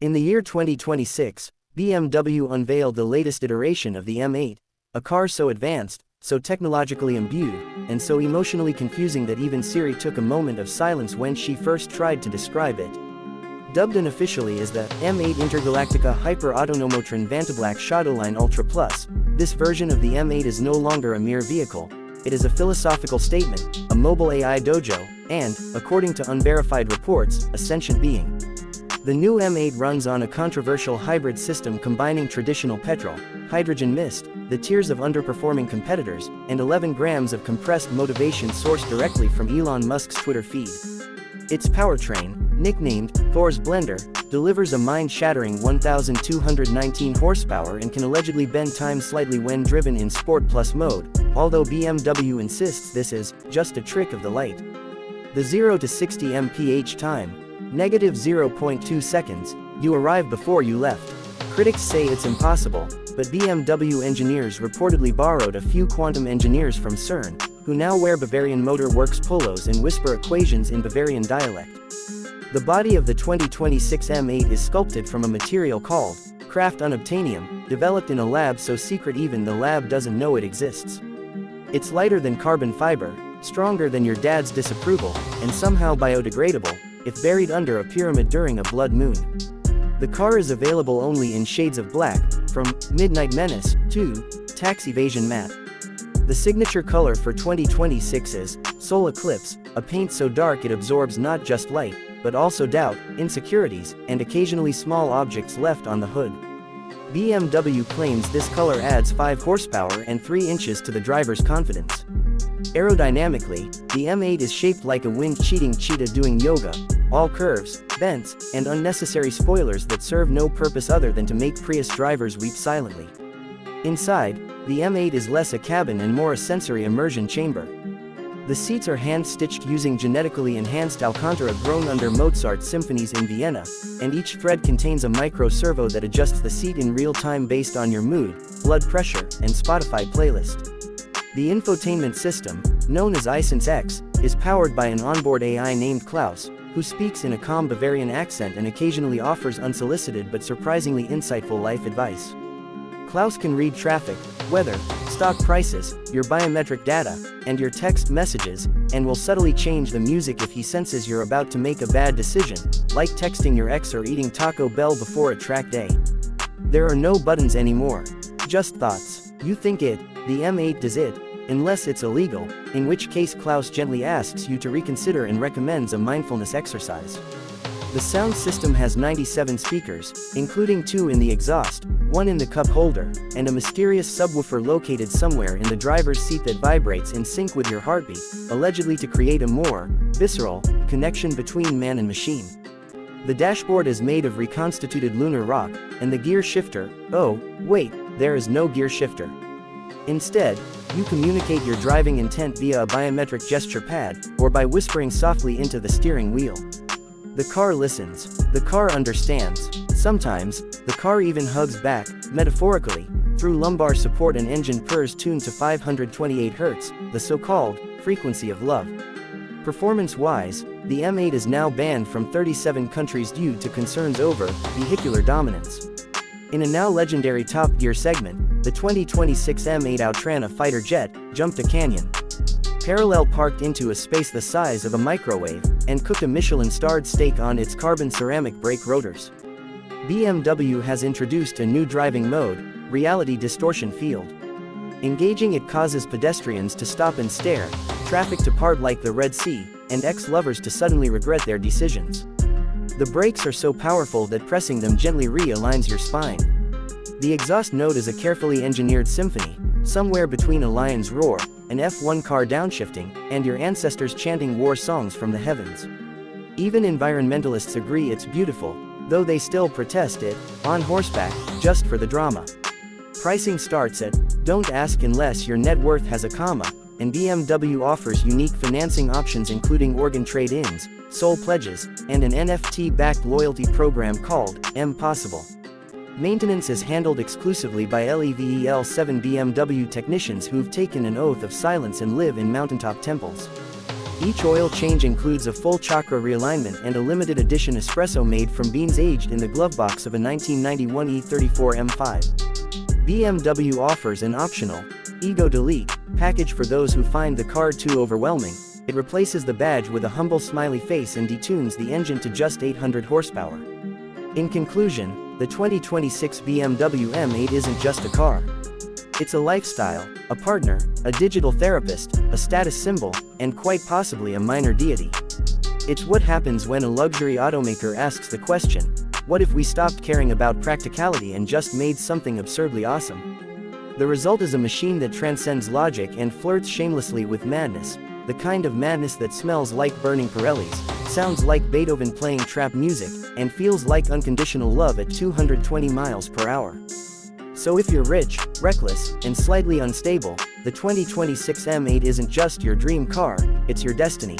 In the year 2026, BMW unveiled the latest iteration of the M8, a car so advanced, so technologically imbued, and so emotionally confusing that even Siri took a moment of silence when she first tried to describe it. Dubbed unofficially as the M8 Intergalactica Hyper-Autonomotron Vantablack Shadowline Ultra Plus, this version of the M8 is no longer a mere vehicle. It is a philosophical statement, a mobile AI dojo, and, according to unverified reports, a sentient being. The new M8 runs on a controversial hybrid system combining traditional petrol, hydrogen mist, the tears of underperforming competitors, and 11 grams of compressed motivation sourced directly from Elon Musk's Twitter feed. Its powertrain, nicknamed Thor's Blender, delivers a mind-shattering 1,219 horsepower and can allegedly bend time slightly when driven in Sport Plus mode, although BMW insists this is just a trick of the light. The 0 to 60 mph time, -0.2 seconds, you arrive before you left. Critics say it's impossible, but BMW engineers reportedly borrowed a few quantum engineers from CERN, who now wear Bavarian Motor Works polos and whisper equations in Bavarian dialect. The body of the 2026 M8 is sculpted from a material called craft unobtainium, developed in a lab so secret even the lab doesn't know it exists. It's lighter than carbon fiber, stronger than your dad's disapproval, and somehow biodegradable, if buried under a pyramid during a blood moon. The car is available only in shades of black, from Midnight Menace to Tax Evasion Matte. The signature color for 2026 is Soul Eclipse, a paint so dark it absorbs not just light, but also doubt, insecurities, and occasionally small objects left on the hood. BMW claims this color adds 5 horsepower and 3 inches to the driver's confidence. Aerodynamically, the M8 is shaped like a wind-cheating cheetah doing yoga, all curves, bends, and unnecessary spoilers that serve no purpose other than to make Prius drivers weep silently. Inside, the M8 is less a cabin and more a sensory immersion chamber. The seats are hand-stitched using genetically enhanced Alcantara grown under Mozart's symphonies in Vienna, and each thread contains a micro-servo that adjusts the seat in real time based on your mood, blood pressure, and Spotify playlist. The infotainment system, known as iSense X, is powered by an onboard AI named Klaus, who speaks in a calm Bavarian accent and occasionally offers unsolicited but surprisingly insightful life advice. Klaus can read traffic, weather, stock prices, your biometric data, and your text messages, and will subtly change the music if he senses you're about to make a bad decision, like texting your ex or eating Taco Bell before a track day. There are no buttons anymore. Just thoughts. You think it, the M8 does it, unless it's illegal, in which case Klaus gently asks you to reconsider and recommends a mindfulness exercise. The sound system has 97 speakers, including 2 in the exhaust, 1 in the cup holder, and a mysterious subwoofer located somewhere in the driver's seat that vibrates in sync with your heartbeat, allegedly to create a more visceral connection between man and machine. The dashboard is made of reconstituted lunar rock, and the gear shifter, oh, wait, there is no gear shifter. Instead, you communicate your driving intent via a biometric gesture pad, or by whispering softly into the steering wheel. The car listens. The car understands. Sometimes, the car even hugs back, metaphorically, through lumbar support and engine purrs tuned to 528 Hz, the so-called frequency of love. Performance-wise, the M8 is now banned from 37 countries due to concerns over vehicular dominance. In a now legendary Top Gear segment, the 2026 M8 outran a fighter jet, jumped a canyon, parallel parked into a space the size of a microwave, and cooked a Michelin-starred steak on its carbon ceramic brake rotors. BMW has introduced a new driving mode, Reality Distortion Field. Engaging it causes pedestrians to stop and stare, traffic to part like the Red Sea, and ex-lovers to suddenly regret their decisions. The brakes are so powerful that pressing them gently realigns your spine. The exhaust note is a carefully engineered symphony, somewhere between a lion's roar, an F1 car downshifting, and your ancestors chanting war songs from the heavens. Even environmentalists agree it's beautiful, though they still protest it, on horseback, just for the drama. Pricing starts at, don't ask unless your net worth has a comma, and BMW offers unique financing options including organ trade-ins, soul pledges, and an NFT-backed loyalty program called M Possible. Maintenance is handled exclusively by Level 7 BMW technicians who've taken an oath of silence and live in mountaintop temples. Each oil change includes a full chakra realignment and a limited edition espresso made from beans aged in the glove box of a 1991 E34 M5. BMW offers an optional Ego Delete package for those who find the car too overwhelming. It replaces the badge with a humble smiley face and detunes the engine to just 800 horsepower. In conclusion, the 2026 BMW M8 isn't just a car. It's a lifestyle, a partner, a digital therapist, a status symbol, and quite possibly a minor deity. It's what happens when a luxury automaker asks the question, what if we stopped caring about practicality and just made something absurdly awesome? The result is a machine that transcends logic and flirts shamelessly with madness, the kind of madness that smells like burning Pirellis, sounds like Beethoven playing trap music, and feels like unconditional love at 220 miles per hour. So if you're rich, reckless, and slightly unstable, the 2026 M8 isn't just your dream car, it's your destiny.